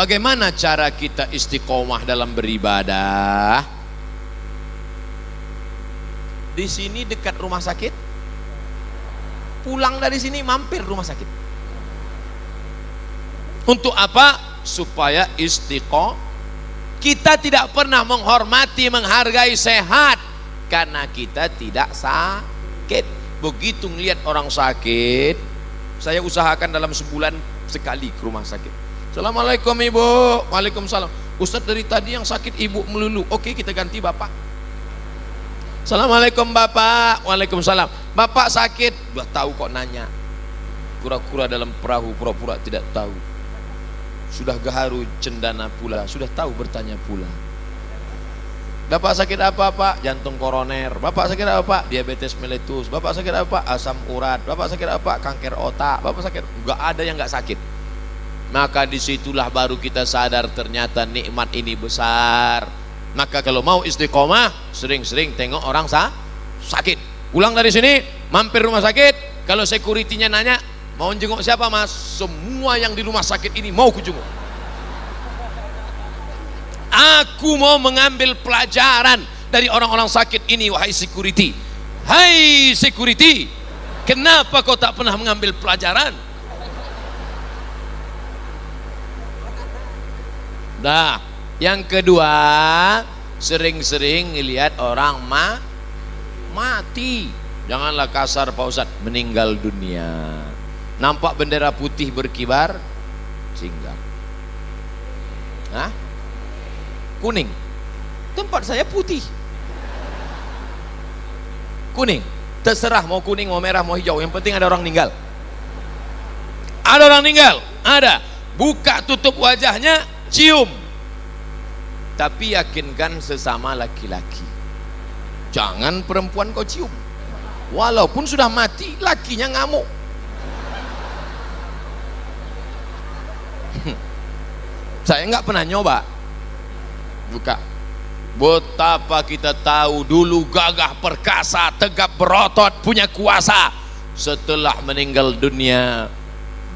Bagaimana cara kita istiqomah dalam beribadah? Di sini dekat rumah sakit, pulang dari sini mampir rumah sakit. Untuk apa? Supaya istiqomah. Kita tidak pernah menghormati, menghargai sehat karena kita tidak sakit. Begitu ngelihat orang sakit, saya usahakan dalam sebulan sekali ke rumah sakit. Assalamualaikum ibu. Waalaikumsalam. Ustadz dari tadi yang sakit ibu melulu. Oke, kita ganti bapak. Assalamualaikum bapak. Waalaikumsalam. Bapak sakit. Udah tahu kok nanya. Kura-kura dalam perahu pura-pura tidak tahu. Sudah gaharu cendana pula. Sudah tahu bertanya pula. Bapak sakit apa pak? Jantung koroner. Bapak sakit apa pak? Diabetes mellitus. Bapak sakit apa pak? Asam urat. Bapak sakit apa pak? Kanker otak. Bapak sakit. Enggak ada yang enggak sakit. Maka disitulah baru kita sadar ternyata nikmat ini besar. Maka kalau mau istiqomah, sering-sering tengok orang sakit. Pulang dari sini, mampir rumah sakit. Kalau security-nya nanya, mau jenguk siapa mas? Semua yang di rumah sakit ini mau kujenguk. Aku mau mengambil pelajaran dari orang-orang sakit ini, wahai security. Hai security, kenapa kau tak pernah mengambil pelajaran? Nah, yang kedua, sering-sering lihat orang mati. Janganlah kasar Pak Ustadz, meninggal dunia. Nampak bendera putih berkibar, singgah. Hah? Kuning. Tempat saya putih. Kuning. Terserah mau kuning, mau merah, mau hijau. Yang penting ada orang meninggal. Ada orang meninggal? Ada. Buka tutup wajahnya, cium. Tapi yakinkan sesama laki-laki. Jangan perempuan kau cium. Walaupun sudah mati, lakinya ngamuk. Saya nggak pernah nyoba. Buka. Betapa kita tahu dulu gagah perkasa, tegap berotot, punya kuasa. Setelah meninggal dunia,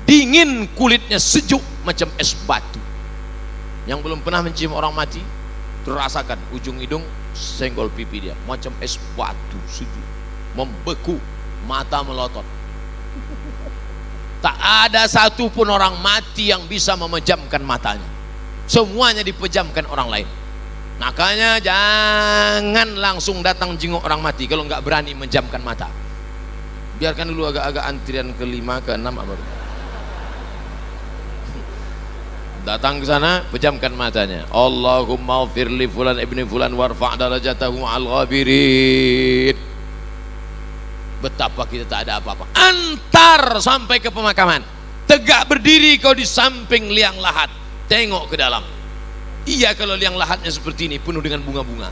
dingin kulitnya, sejuk macam es batu. Yang belum pernah mencium orang mati, terasakan ujung hidung senggol pipi dia macam es batu, sejuk, membeku, mata melotot. Tak ada satupun orang mati yang bisa memejamkan matanya. Semuanya dipejamkan orang lain. Makanya jangan langsung datang jenguk orang mati kalau nggak berani menjamkan mata. Biarkan dulu agak-agak antrian ke-5, ke-6 baru. Datang ke sana, pejamkan matanya. Allahumma ighfir li fulan ibni fulan warfa' darajatahu al ghabirin. Betapa kita tak ada apa-apa. Antar sampai ke pemakaman. Tegak berdiri kau di samping liang lahat. Tengok ke dalam. Iya, kalau liang lahatnya seperti ini, penuh dengan bunga-bunga.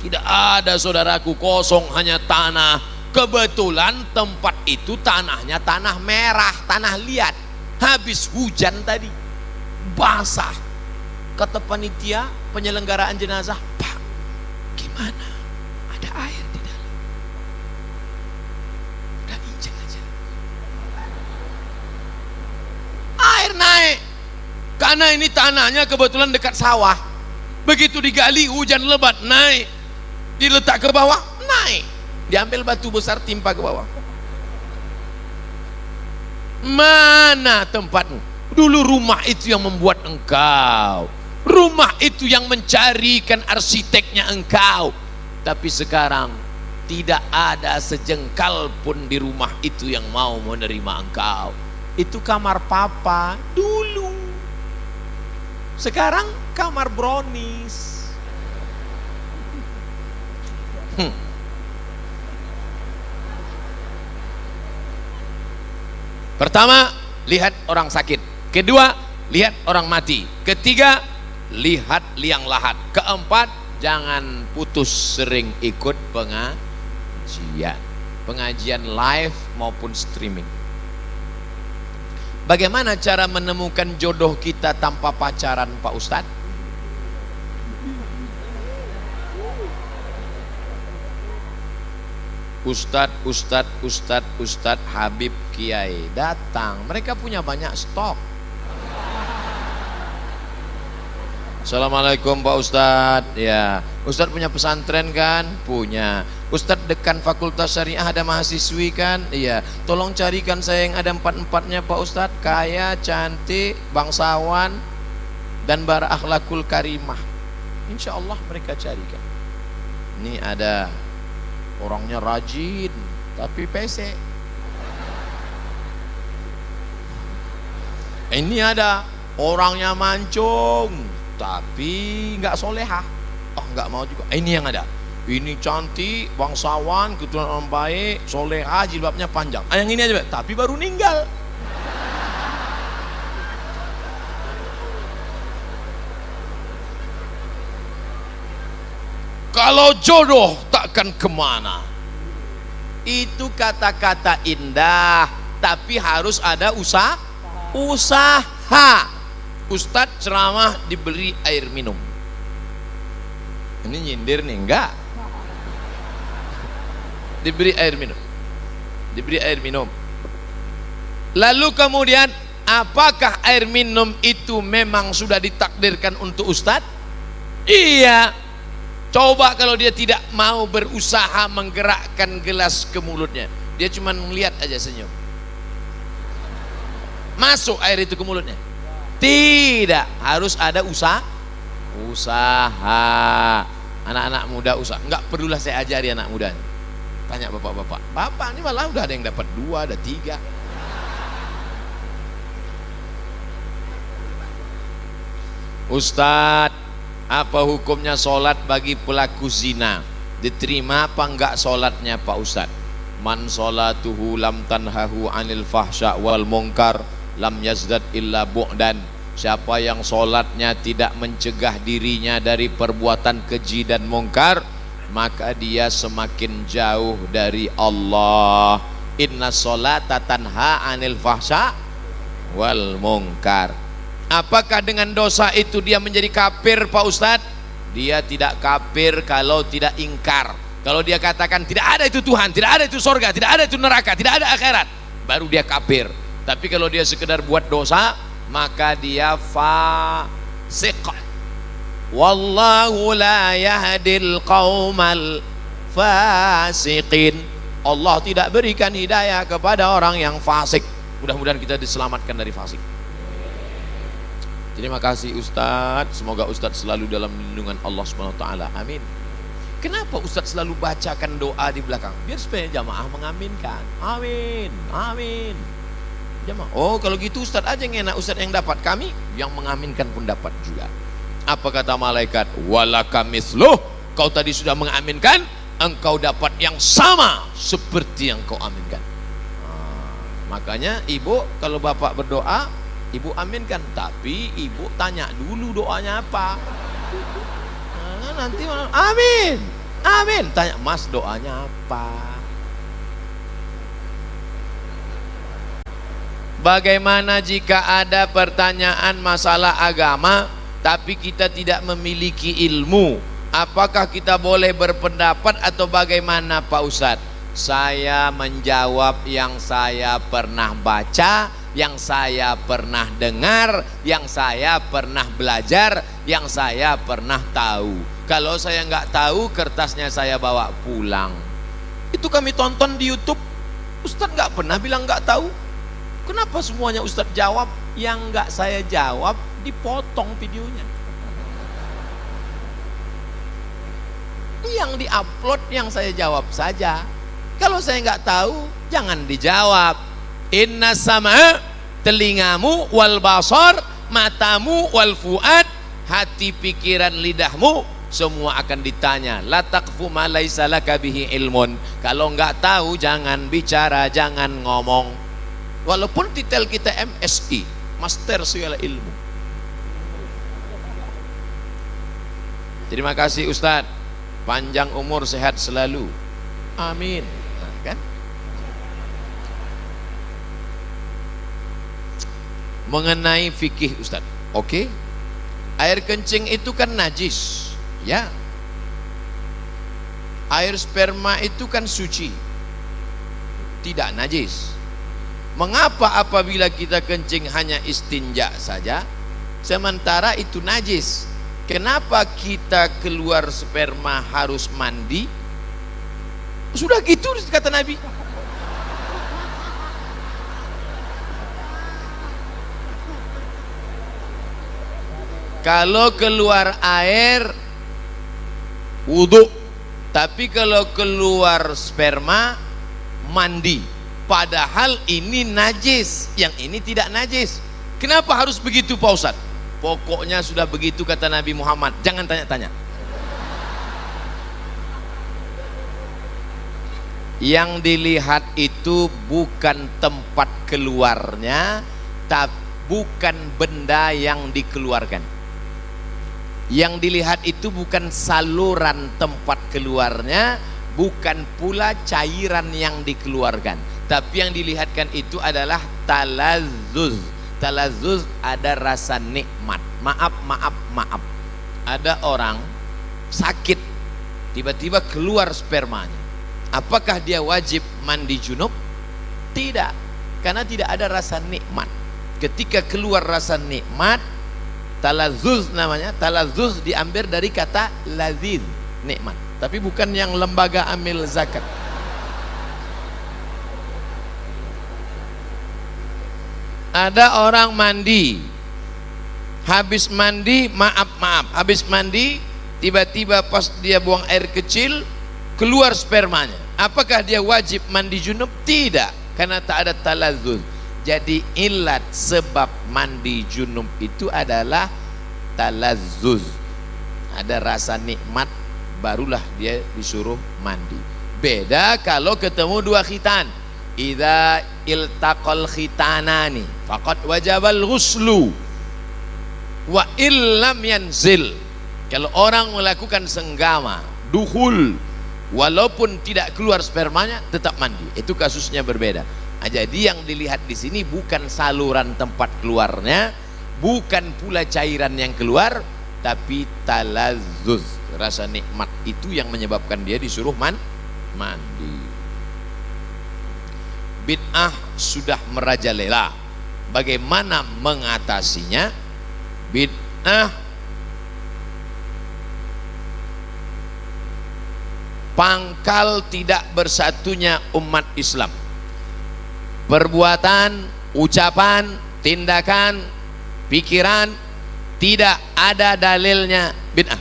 Tidak ada saudaraku, kosong, hanya tanah. Kebetulan tempat itu tanahnya tanah merah, tanah liat. Habis hujan tadi, basah. Kata panitia penyelenggaraan jenazah, Pak, gimana? Ada air di dalam. Udah injek aja. Air naik. Karena ini tanahnya kebetulan dekat sawah. Begitu digali, hujan lebat, naik. Diletak ke bawah, naik. Diambil batu besar, timpa ke bawah. Mana tempatmu? Dulu rumah itu yang membuat engkau. Rumah itu yang mencarikan arsiteknya engkau. Tapi sekarang tidak ada sejengkal pun di rumah itu yang mau menerima engkau. Itu kamar papa dulu. Sekarang kamar brownies. Pertama, lihat orang sakit. Kedua, lihat orang mati. Ketiga, lihat liang lahat. Keempat, jangan putus sering ikut pengajian. Pengajian live maupun streaming. Bagaimana cara menemukan jodoh kita tanpa pacaran, Pak Ustadz? Ustadz Habib Kiai datang. Mereka punya banyak stok. Assalamualaikum Pak Ustadz. Ya, Ustadz punya pesantren kan? Punya. Ustadz dekan Fakultas Syariah ada mahasiswi kan? Iya. Tolong carikan saya yang ada empat-empatnya Pak Ustadz. Kaya, cantik, bangsawan, dan berakhlakul karimah. Insya Allah mereka carikan. Ini ada orangnya rajin, tapi pesek. Ini ada orangnya mancung, tapi nggak solehah. Oh, nggak mau juga. Ini yang ada. Ini cantik, bangsawan, keturunan orang baik, solehah, jilbabnya panjang. Yang ini aja, tapi baru meninggal. Kalau jodoh takkan kemana. Itu kata-kata indah, tapi harus ada usaha. Ustadz ceramah diberi air minum. Ini nyindir nih, enggak? Diberi air minum. Diberi air minum. Lalu kemudian, apakah air minum itu memang sudah ditakdirkan untuk Ustadz? Iya. Coba kalau dia tidak mau berusaha menggerakkan gelas ke mulutnya, dia cuma melihat aja senyum. Masuk air itu ke mulutnya? Tidak, harus ada usaha. Anak-anak muda usaha. Enggak perlulah saya ajari anak muda. Tanya bapak-bapak. Bapak ini malah udah ada yang dapat 2, ada 3. Ustadz, apa hukumnya sholat bagi pelaku zina? Diterima apa enggak sholatnya Pak Ustadz? Man sholatuhu lam tanhahu anil fahsya wal munkar lam yazdad illa bu'dan. Siapa yang sholatnya tidak mencegah dirinya dari perbuatan keji dan mungkar, maka dia semakin jauh dari Allah. Inna sholata tanha anil fahsya wal munkar. Apakah dengan dosa itu dia menjadi kafir Pak Ustadz? Dia tidak kafir kalau tidak ingkar. Kalau dia katakan tidak ada itu Tuhan, tidak ada itu sorga, tidak ada itu neraka, tidak ada akhirat, baru dia kafir. Tapi kalau dia sekedar buat dosa, maka dia fasik. Wallahu la yahdil qaumal fasiqin. Allah tidak berikan hidayah kepada orang yang fasik. Mudah-mudahan kita diselamatkan dari fasik. Terima kasih Ustadz. Semoga Ustadz selalu dalam lindungan Allah SWT. Amin. Kenapa Ustadz selalu bacakan doa di belakang? Biar supaya jamaah mengaminkan. Amin. Amin. Jamaah. Oh, kalau gitu Ustadz aja yang enak. Ustadz yang dapat, kami yang mengaminkan pun dapat juga. Apa kata malaikat? Walaka misluh. Kau tadi sudah mengaminkan, engkau dapat yang sama seperti yang kau aminkan. Makanya ibu kalau bapak berdoa, ibu aminkan, tapi ibu tanya dulu doanya apa. Nanti amin, amin. Tanya mas doanya apa. Bagaimana jika ada pertanyaan masalah agama, tapi kita tidak memiliki ilmu? Apakah kita boleh berpendapat atau bagaimana Pak Ustadz? Saya menjawab yang saya pernah baca, yang saya pernah dengar, yang saya pernah belajar, yang saya pernah tahu. Kalau saya nggak tahu, kertasnya saya bawa pulang. Itu kami tonton di YouTube. Ustadz nggak pernah bilang nggak tahu. Kenapa semuanya Ustadz jawab? Yang nggak saya jawab dipotong videonya. Yang diupload yang saya jawab saja. Kalau saya nggak tahu, jangan dijawab. Inna sama, telingamu, wal basar, matamu, wal fuad, hati, pikiran, lidahmu, semua akan ditanya. La taqfu ma laisa laka bihi ilmun. Kalau nggak tahu, jangan bicara, jangan ngomong. Walaupun titel kita MSI, Master Segala Ilmu. Terima kasih Ustadz. Panjang umur, sehat selalu. Amin. Nah, kan? Mengenai fikih Ustaz. Oke. Air kencing itu kan najis, ya. Air sperma itu kan suci, tidak najis. Mengapa apabila kita kencing hanya istinja saja, sementara itu najis? Kenapa kita keluar sperma harus mandi? Sudah gitu kata Nabi. Kalau keluar air wudhu, tapi kalau keluar sperma mandi. Padahal ini najis, yang ini tidak najis. Kenapa harus begitu Pak Ustadz? Pokoknya sudah begitu kata Nabi Muhammad, jangan tanya-tanya. Yang dilihat itu bukan tempat keluarnya, tapi bukan benda yang dikeluarkan. Yang dilihat itu bukan saluran tempat keluarnya, bukan pula cairan yang dikeluarkan, tapi yang dilihatkan itu adalah talazzuz. Talazzuz ada rasa nikmat. Maaf. Ada orang sakit, tiba-tiba keluar spermanya. Apakah dia wajib mandi junub? Tidak, karena tidak ada rasa nikmat. Ketika keluar rasa nikmat, talazzuz namanya. Talazzuz diambil dari kata laziz, nikmat, tapi bukan yang lembaga amil zakat. Ada orang mandi, habis mandi habis mandi tiba-tiba pas dia buang air kecil keluar spermanya. Apakah dia wajib mandi junub? Tidak, karena tak ada talazzuz. Jadi ilat sebab mandi junub itu adalah talazzuz, ada rasa nikmat, barulah dia disuruh mandi. Beda kalau ketemu dua khitan. Idza iltaqal khitanani faqad wajabal ghuslu wa illam yanzil. Kalau orang melakukan senggama, dukhul, walaupun tidak keluar spermanya tetap mandi, itu kasusnya berbeda. Nah, jadi yang dilihat di sini bukan saluran tempat keluarnya, bukan pula cairan yang keluar, tapi talazzuz, rasa nikmat itu yang menyebabkan dia disuruh mandi. Bid'ah sudah merajalela. Bagaimana mengatasinya? Bid'ah pangkal tidak bersatunya umat Islam. Perbuatan, ucapan, tindakan, pikiran tidak ada dalilnya bid'ah.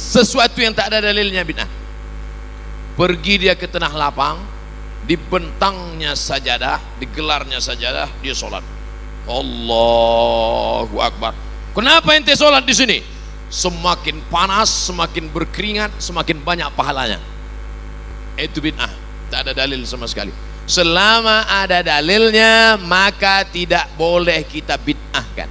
Sesuatu yang tak ada dalilnya bid'ah. Pergi dia ke tanah lapang, dibentangnya sajadah, digelarnya sajadah, dia sholat. Allahu Akbar. Kenapa ente sholat di sini? Semakin panas, semakin berkeringat, semakin banyak pahalanya. Itu bid'ah, tak ada dalil sama sekali. Selama ada dalilnya, maka tidak boleh kita bid'ahkan.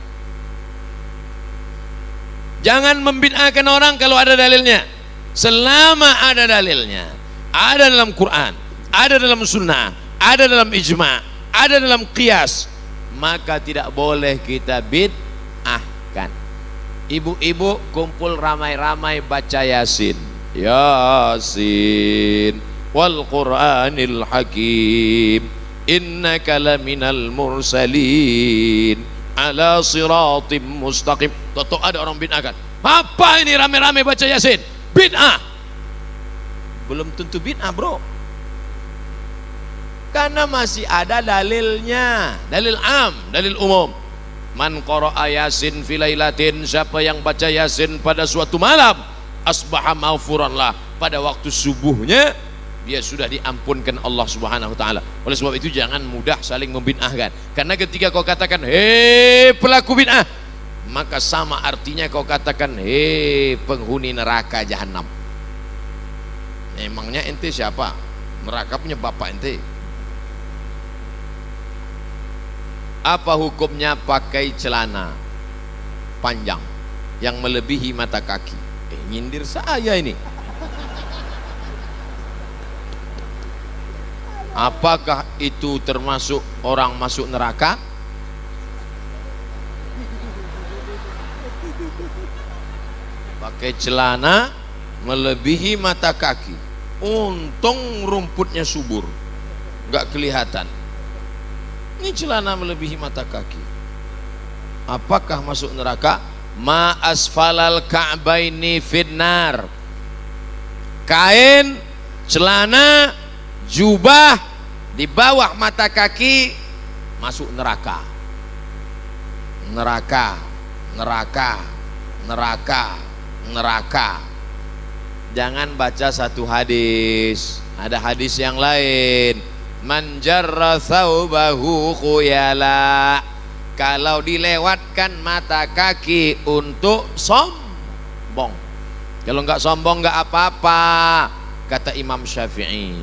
Jangan membid'ahkan orang kalau ada dalilnya. Selama ada dalilnya, ada dalam Quran, ada dalam sunnah, ada dalam ijma', ada dalam qiyas, maka tidak boleh kita bid'ahkan. Ibu-ibu kumpul ramai-ramai baca Yasin. Yasin wal Qur'anil Hakim, innaka laminal mursalin ala siratim mustaqim. Toto ada orang bid'ahkan. Apa ini ramai-ramai baca Yasin? Bid'ah. Belum tentu bid'ah, bro, karena masih ada dalilnya. Dalil am, dalil umum. Man qara'a Yasin fi lailatin, siapa yang baca Yasin pada suatu malam, asbaha maghfuran lah, pada waktu subuhnya dia sudah diampunkan Allah Subhanahu wa taala. Oleh sebab itu jangan mudah saling membid'ahkan. Karena ketika kau katakan hei pelaku bid'ah, maka sama artinya kau katakan hei penghuni neraka jahanam. Emangnya ente siapa? Neraka punya bapak ente. Apa hukumnya pakai celana panjang yang melebihi mata kaki? Nyindir saya ini. Apakah itu termasuk orang masuk neraka? Pakai celana melebihi mata kaki. Untung rumputnya subur, nggak kelihatan. Ini celana melebihi mata kaki. Apakah masuk neraka? ma asfalal ka'baini finnar. Kain, celana, jubah di bawah mata kaki masuk neraka. Neraka, neraka, neraka, neraka. Jangan baca satu hadis, ada hadis yang lain. Man jarra thawbahu khuyala. Kalau dilewatkan mata kaki untuk sombong, kalau enggak sombong enggak apa-apa, kata Imam Syafi'i.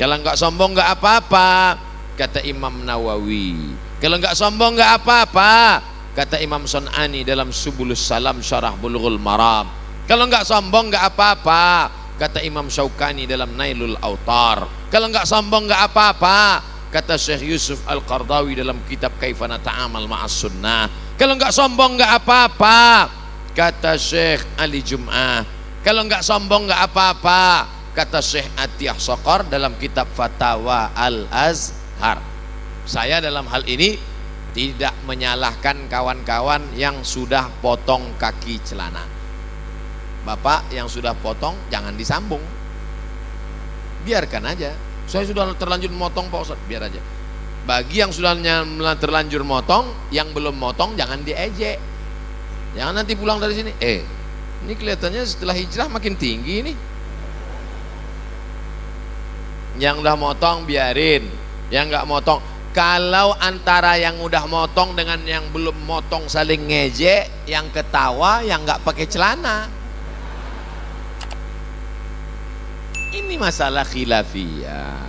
Kalau enggak sombong enggak apa-apa, kata Imam Nawawi. Kalau enggak sombong enggak apa-apa, kata Imam Sun'ani dalam Subulus Salam Syarah Bulughul Maram. Kalau enggak sombong enggak apa-apa, kata Imam Syaukani dalam Nailul Autar. Kalau enggak sombong enggak apa-apa, kata Syekh Yusuf Al-Qardawi dalam kitab Kaifana Ta'amal Ma'as Sunnah. Kalau enggak sombong enggak apa-apa, kata Syekh Ali Jum'ah. Kalau enggak sombong enggak apa-apa, kata Syekh Atiyah Sokor dalam kitab Fatawa Al-Azhar. Saya dalam hal ini tidak menyalahkan kawan-kawan yang sudah potong kaki celana. Bapak yang sudah potong jangan disambung, biarkan aja. Saya sudah terlanjur motong Pak Ustaz, biar aja. Bagi yang sudah terlanjur motong, yang belum motong jangan diejek. Jangan nanti pulang dari sini, ini kelihatannya setelah hijrah makin tinggi nih. Yang udah motong biarin, yang nggak motong. Kalau antara yang udah motong dengan yang belum motong saling ngejek, yang ketawa yang nggak pakai celana. Ini masalah khilafiyah.